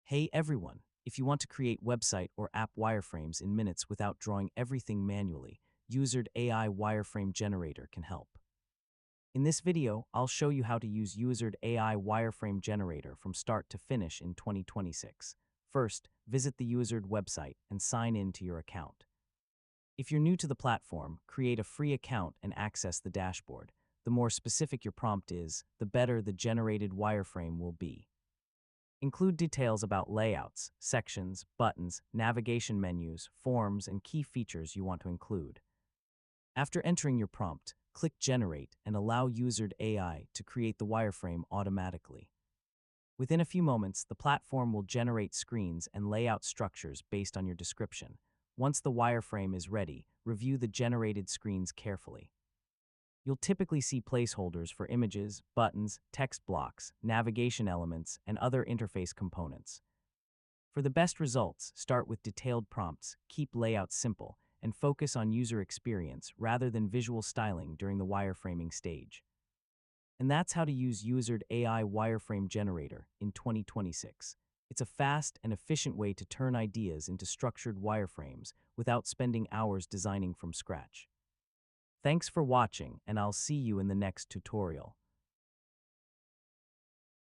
Hey everyone! If you want to create website or app wireframes in minutes without drawing everything manually, Uizard AI Wireframe Generator can help. In this video, I'll show you how to use Uizard AI Wireframe Generator from start to finish in 2026. First, visit the Uizard website and sign in to your account. If you're new to the platform, create a free account and access the dashboard. The more specific your prompt is, the better the generated wireframe will be. Include details about layouts, sections, buttons, navigation menus, forms, and key features you want to include. After entering your prompt, click Generate and allow Uizard AI to create the wireframe automatically. Within a few moments, the platform will generate screens and layout structures based on your description. Once the wireframe is ready, review the generated screens carefully. You'll typically see placeholders for images, buttons, text blocks, navigation elements, and other interface components. For the best results, start with detailed prompts, keep layouts simple, and focus on user experience rather than visual styling during the wireframing stage. And that's how to use Uizard AI Wireframe Generator in 2026. It's a fast and efficient way to turn ideas into structured wireframes without spending hours designing from scratch. Thanks for watching, and I'll see you in the next tutorial.